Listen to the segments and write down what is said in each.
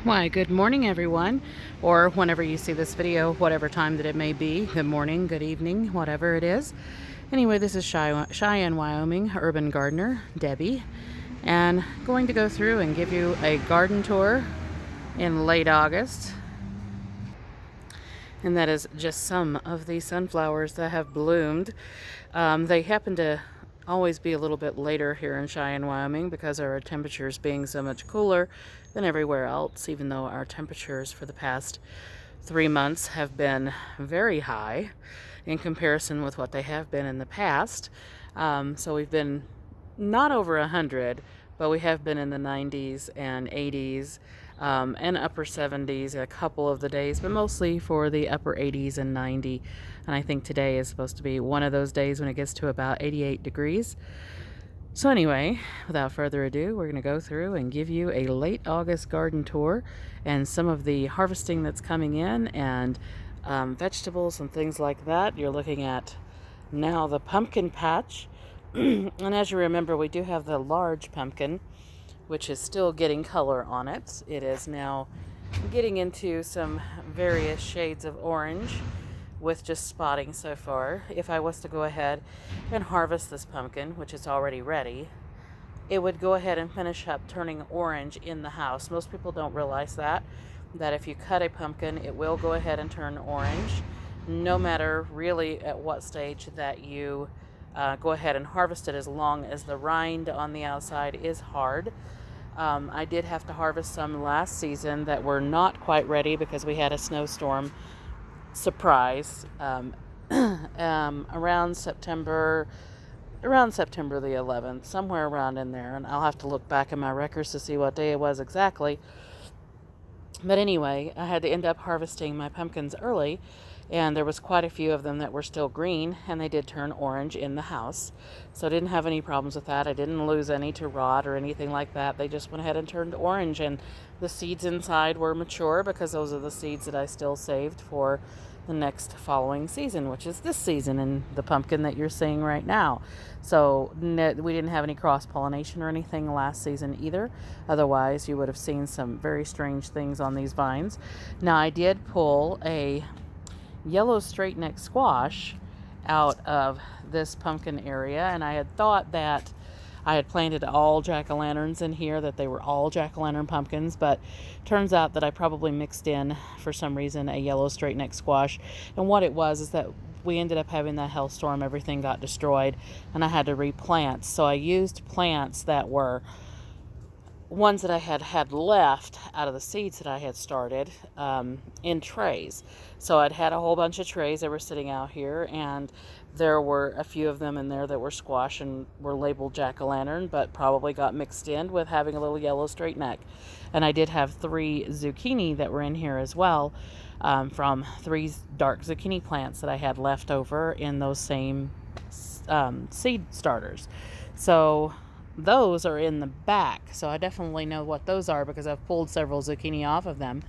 Why, good morning, everyone, or whenever you see this video, whatever time that it may be. Good morning, good evening, whatever it is. Anyway, this is Cheyenne, Wyoming, urban gardener, Debbie, and going to go through and give you a garden tour in late August. And that is just some of the sunflowers that have bloomed. They happen to always be a little bit later here in Cheyenne, Wyoming, because of our temperatures being so much cooler than everywhere else, even though our temperatures for the past 3 months have been very high in comparison with what they have been in the past. So we've been not over 100, but we have been in the 90s and 80s and upper 70s a couple of the days, but mostly for the upper 80s and 90. And I think today is supposed to be one of those days when it gets to about 88 degrees. So anyway, without further ado, we're going to go through and give you a late August garden tour and some of the harvesting that's coming in and vegetables and things like that. You're looking at now the pumpkin patch. And as you remember, we do have the large pumpkin, which is still getting color on it. It is now getting into some various shades of orange with just spotting so far. If I was to go ahead and harvest this pumpkin, which is already ready, it would go ahead and finish up turning orange in the house. Most people don't realize that if you cut a pumpkin, it will go ahead and turn orange, no matter really at what stage that you go ahead and harvest it, as long as the rind on the outside is hard. I did have to harvest some last season that were not quite ready because we had a snowstorm surprise around September the 11th, somewhere around in there, and I'll have to look back in my records to see what day it was exactly. But anyway, I had to end up harvesting my pumpkins early, and there was quite a few of them that were still green, and they did turn orange in the house. So I didn't have any problems with that. I didn't lose any to rot or anything like that. They just went ahead and turned orange, and the seeds inside were mature because those are the seeds that I still saved for the next following season, which is this season, and the pumpkin that you're seeing right now. So we didn't have any cross-pollination or anything last season either. Otherwise, you would have seen some very strange things on these vines. Now, I did pull a yellow straightneck squash out of this pumpkin area, and I had thought that I had planted all jack-o'-lanterns in here, that they were all jack-o'-lantern pumpkins, but turns out that I probably mixed in, for some reason, a yellow straightneck squash. And what it was is that we ended up having that hailstorm, everything got destroyed, and I had to replant. So I used plants that were ones that I had left out of the seeds that I had started in trays. So I'd had a whole bunch of trays that were sitting out here, and there were a few of them in there that were squash and were labeled jack-o'-lantern, but probably got mixed in with having a little yellow straightneck. And I did have 3 zucchini that were in here as well, from 3 dark zucchini plants that I had left over in those same seed starters. So those are in the back, so I definitely know what those are because I've pulled several zucchini off of them,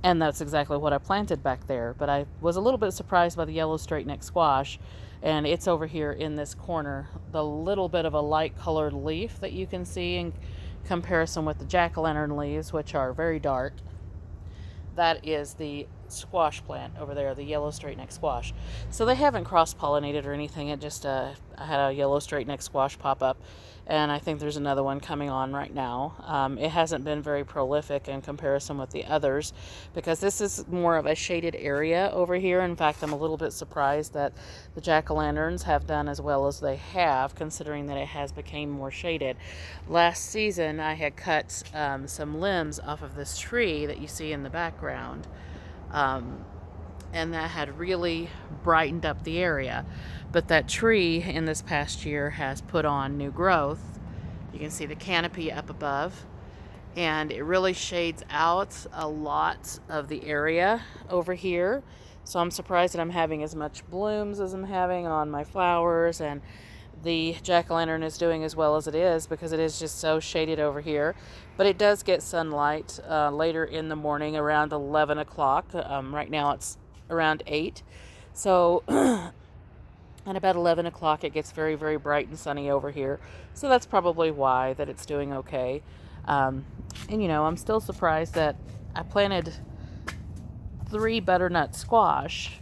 and that's exactly what I planted back there. But I was a little bit surprised by the yellow straightneck squash, and it's over here in this corner, the little bit of a light colored leaf that you can see in comparison with the jack-o'-lantern leaves, which are very dark. That is the squash plant over there, the yellow straightneck squash. So they haven't cross-pollinated or anything. It just I had a yellow straightneck squash pop up, and I think there's another one coming on right now. It hasn't been very prolific in comparison with the others because this is more of a shaded area over here. In fact, I'm a little bit surprised that the jack-o'-lanterns have done as well as they have, considering that it has become more shaded. Last season, I had cut some limbs off of this tree that you see in the background. And that had really brightened up the area. But that tree in this past year has put on new growth. You can see the canopy up above, and it really shades out a lot of the area over here. So I'm surprised that I'm having as much blooms as I'm having on my flowers, and the jack-o'-lantern is doing as well as it is because it is just so shaded over here. But it does get sunlight later in the morning around 11 o'clock. Right now it's around 8. So at about 11 o'clock it gets very, very bright and sunny over here. So that's probably why that it's doing okay. And I'm still surprised that I planted 3 butternut squash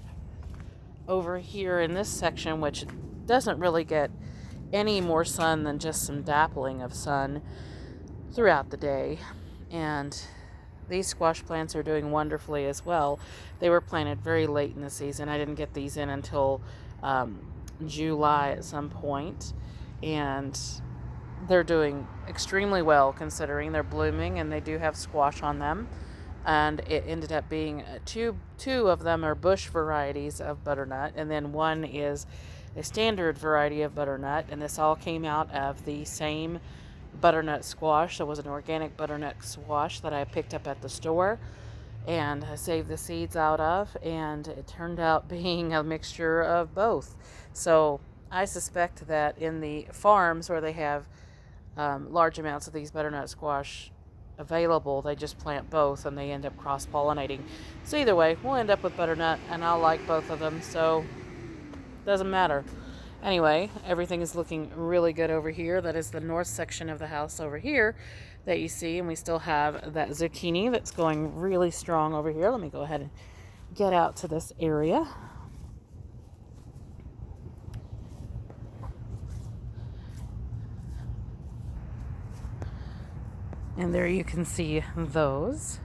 over here in this section, which doesn't really get any more sun than just some dappling of sun throughout the day. And these squash plants are doing wonderfully as well. They were planted very late in the season. I didn't get these in until July at some point, and they're doing extremely well considering they're blooming, and they do have squash on them. And it ended up being two of them are bush varieties of butternut, and then one is a standard variety of butternut, and this all came out of the same butternut squash. It was an organic butternut squash that I picked up at the store and I saved the seeds out of, and it turned out being a mixture of both. So I suspect that in the farms where they have large amounts of these butternut squash available, they just plant both and they end up cross-pollinating. So either way, we'll end up with butternut, and I'll like both of them, so doesn't matter. Anyway, everything is looking really good over here. That is the north section of the house over here that you see, and we still have that zucchini that's going really strong over here. Let me go ahead and get out to this area. And there you can see those.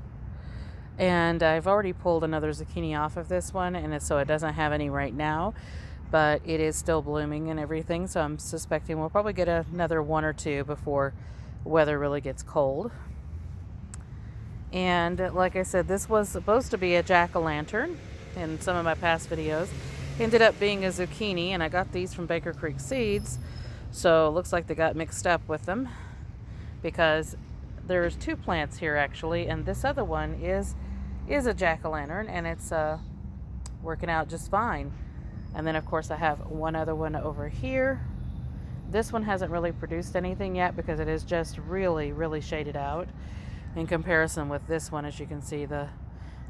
And I've already pulled another zucchini off of this one, and so it doesn't have any right now, but it is still blooming and everything, so I'm suspecting we'll probably get another 1 or 2 before weather really gets cold. And like I said, this was supposed to be a jack-o'-lantern in some of my past videos. Ended up being a zucchini, and I got these from Baker Creek Seeds, so it looks like they got mixed up with them, because there's 2 plants here actually, and this other one is a jack-o'-lantern, and it's working out just fine. And then of course I have one other one over here. This one hasn't really produced anything yet because it is just really shaded out in comparison with this one. As you can see, the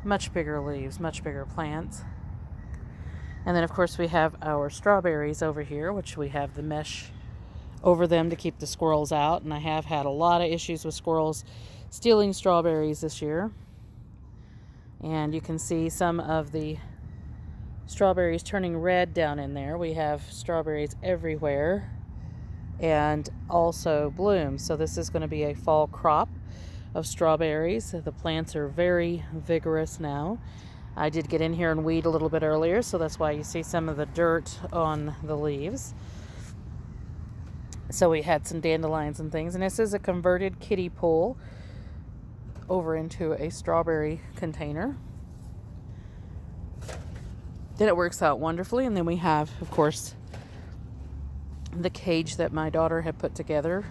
much bigger leaves, much bigger plants. And then of course we have our strawberries over here, which we have the mesh over them to keep the squirrels out, and I have had a lot of issues with squirrels stealing strawberries this year. And you can see some of the strawberries turning red down in there. We have strawberries everywhere and also blooms. So this is going to be a fall crop of strawberries. The plants are very vigorous now. I did get in here and weed a little bit earlier, so that's why you see some of the dirt on the leaves. So we had some dandelions and things, and this is a converted kiddie pool over into a strawberry container. Then it works out wonderfully. And then we have, of course, the cage that my daughter had put together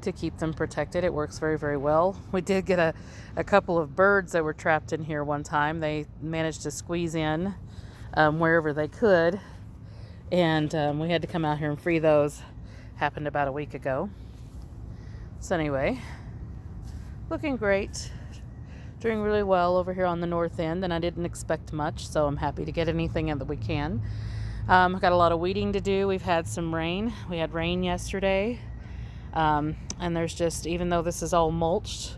to keep them protected. It works very well. We did get a couple of birds that were trapped in here one time. They managed to squeeze in wherever they could, and we had to come out here and free those. Happened about a week ago. So anyway, looking great, doing really well over here on the north end, and I didn't expect much, so I'm happy to get anything in that we can. I've got a lot of weeding to do. We've had some rain. We had rain yesterday, and there's just, even though this is all mulched,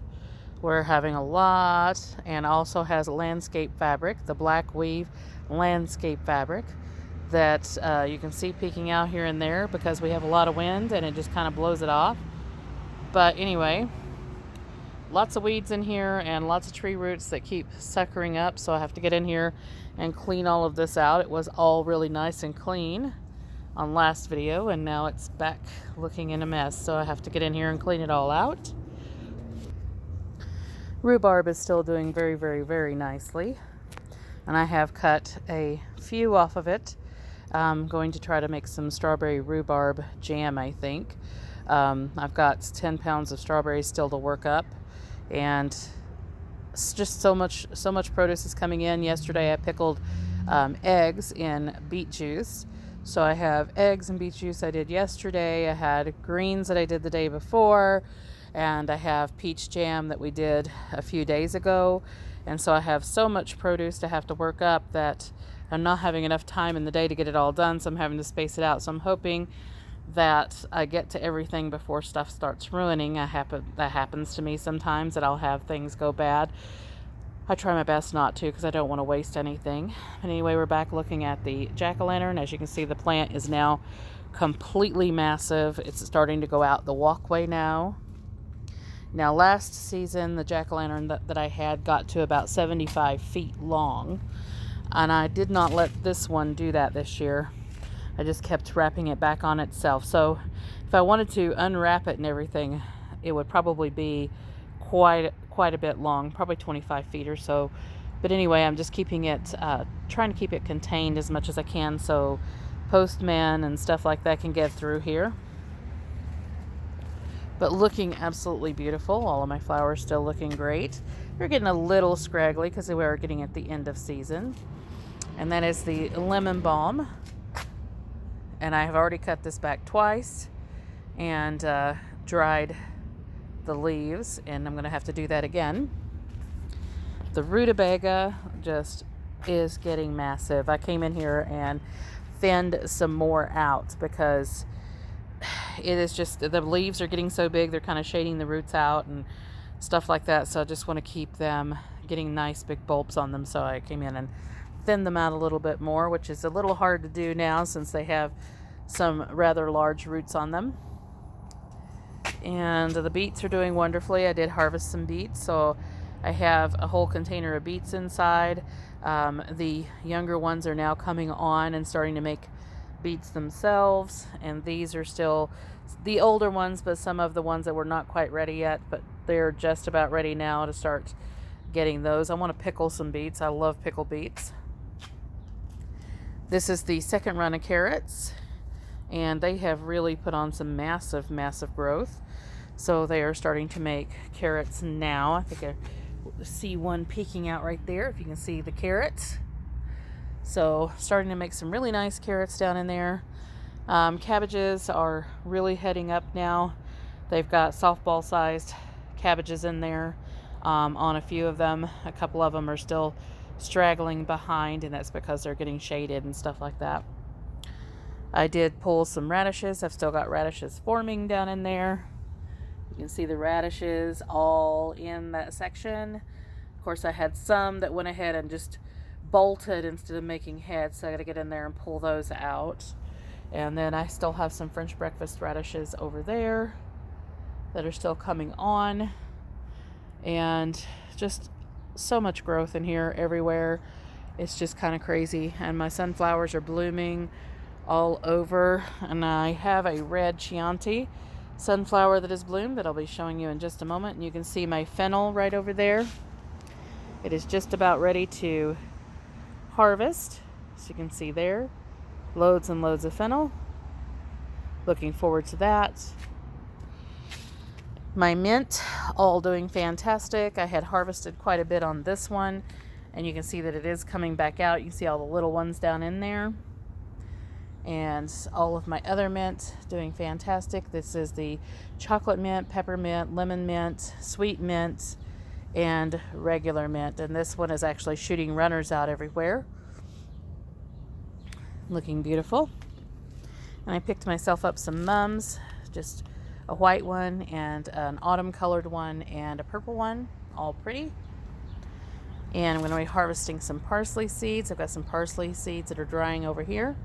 we're having a lot, and also has landscape fabric, the black weave landscape fabric, that you can see peeking out here and there because we have a lot of wind and it just kind of blows it off. But anyway, lots of weeds in here and lots of tree roots that keep suckering up, so I have to get in here and clean all of this out. It was all really nice and clean on last video, and now it's back looking in a mess, so I have to get in here and clean it all out. Rhubarb is still doing very nicely, and I have cut a few off of it. I'm going to try to make some strawberry rhubarb jam, I think. I've got 10 pounds of strawberries still to work up, and it's just so much produce is coming in. Yesterday I pickled eggs in beet juice, so I have eggs and beet juice I did yesterday. I had greens that I did the day before, and I have peach jam that we did a few days ago. And so I have so much produce to have to work up that I'm not having enough time in the day to get it all done, so I'm having to space it out. So I'm hoping that I get to everything before stuff starts ruining. That happens to me sometimes, that I'll have things go bad. I try my best not to because I don't want to waste anything. But anyway, we're back looking at the jack-o'-lantern. As you can see, the plant is now completely massive. It's starting to go out the walkway now. Now, last season, the jack-o'-lantern that I had got to about 75 feet long. And I did not let this one do that this year. I just kept wrapping it back on itself. So if I wanted to unwrap it and everything, it would probably be quite a bit long, probably 25 feet or so. But anyway, I'm just keeping it, trying to keep it contained as much as I can so postmen and stuff like that can get through here. But looking absolutely beautiful. All of my flowers still looking great. They're getting a little scraggly because we are getting at the end of season. And that is the lemon balm. And I have already cut this back twice and dried the leaves, and I'm going to have to do that again. The rutabaga just is getting massive. I came in here and thinned some more out because it is just, the leaves are getting so big, they're kind of shading the roots out and stuff like that. So I just want to keep them getting nice big bulbs on them. So I came in and thinned them out a little bit more, which is a little hard to do now since they have some rather large roots on them. And the beets are doing wonderfully. I did harvest some beets, so I have a whole container of beets inside. The younger ones are now coming on and starting to make beets themselves, and these are still the older ones, but some of the ones that were not quite ready yet, but they're just about ready now to start getting those. I want to pickle some beets. I love pickled beets. This is the second run of carrots, and they have really put on some massive growth. So they are starting to make carrots now. I think I see one peeking out right there, if you can see the carrots. So starting to make some really nice carrots down in there. Cabbages are really heading up now. They've got softball sized cabbages in there on a few of them. A couple of them are still straggling behind, and that's because they're getting shaded and stuff like that. I did pull some radishes. I've still got radishes forming down in there. You can see the radishes all in that section. Of course, I had some that went ahead and just bolted instead of making heads, so I got to get in there and pull those out. And then I still have some French breakfast radishes over there that are still coming on. And just so much growth in here everywhere. It's just kind of crazy. And my sunflowers are blooming all over. And I have a red Chianti sunflower that is bloomed that I'll be showing you in just a moment. And you can see my fennel right over there. It is just about ready to harvest. As you can see there, loads and loads of fennel. Looking forward to that. My mint, all doing fantastic. I had harvested quite a bit on this one, and you can see that it is coming back out. You can see all the little ones down in there. And all of my other mint doing fantastic. This is the chocolate mint, peppermint, lemon mint, sweet mint, and regular mint. And this one is actually shooting runners out everywhere. Looking beautiful. And I picked myself up some mums, just a white one and an autumn colored one and a purple one, all pretty. And I'm going to be harvesting some parsley seeds. I've got some parsley seeds that are drying over here.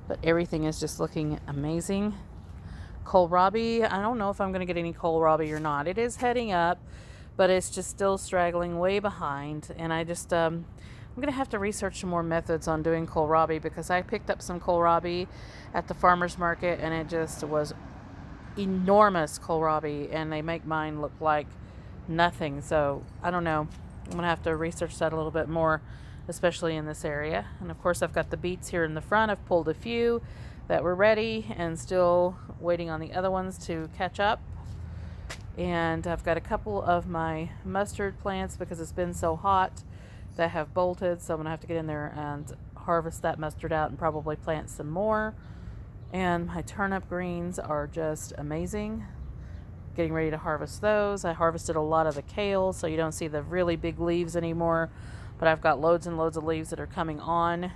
But everything is just looking amazing. Kohlrabi, I don't know if I'm going to get any kohlrabi or not. It is heading up, but it's just still straggling way behind. And I just, I'm going to have to research some more methods on doing kohlrabi, because I picked up some kohlrabi at the farmer's market, and it just was enormous kohlrabi, and they make mine look like nothing. So I don't know. I'm going to have to research that a little bit more, especially in this area. And of course, I've got the beets here in the front. I've pulled a few that were ready and still waiting on the other ones to catch up. And I've got a couple of my mustard plants, because it's been so hot, that have bolted. So I'm going to have to get in there and harvest that mustard out and probably plant some more. And my turnip greens are just amazing. Getting ready to harvest those. I harvested a lot of the kale, so you don't see the really big leaves anymore. But I've got loads and loads of leaves that are coming on.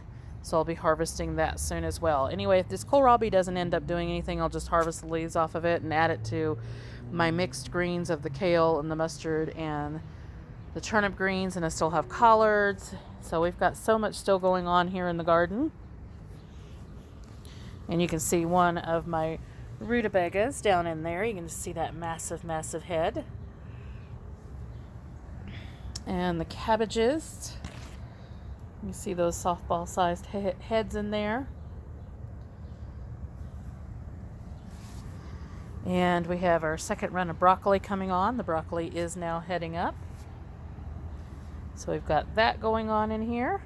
So I'll be harvesting that soon as well. Anyway, if this kohlrabi doesn't end up doing anything, I'll just harvest the leaves off of it and add it to my mixed greens of the kale and the mustard and the turnip greens, and I still have collards. So we've got so much still going on here in the garden. And you can see one of my rutabagas down in there. You can see that massive, massive head. And the cabbages. You see those softball-sized heads in there. And we have our second run of broccoli coming on. The broccoli is now heading up. So we've got that going on in here.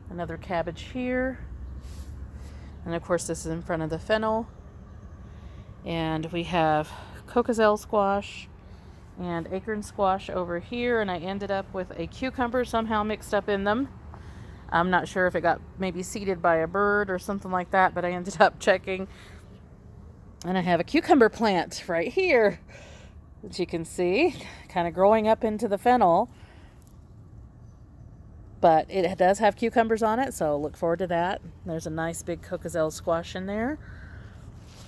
Another cabbage here. And of course this is in front of the fennel. And we have cocozelle squash and acorn squash over here. And I ended up with a cucumber somehow mixed up in them. I'm not sure if it got maybe seeded by a bird or something like that, but I ended up checking. And I have a cucumber plant right here, that you can see, kind of growing up into the fennel. But it does have cucumbers on it, so look forward to that. There's a nice big cocozelle squash in there.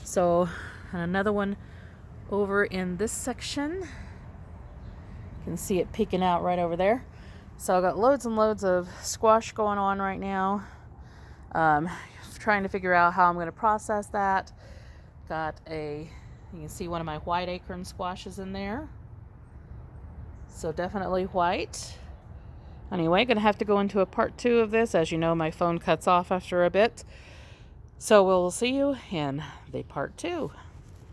So, and another one over in this section. You can see it peeking out right over there. So I've got loads and loads of squash going on right now. Trying to figure out how I'm going to process that. You can see one of my white acorn squashes in there. So definitely white. Anyway, going to have to go into a part 2 of this. As you know, my phone cuts off after a bit. So we'll see you in the part 2.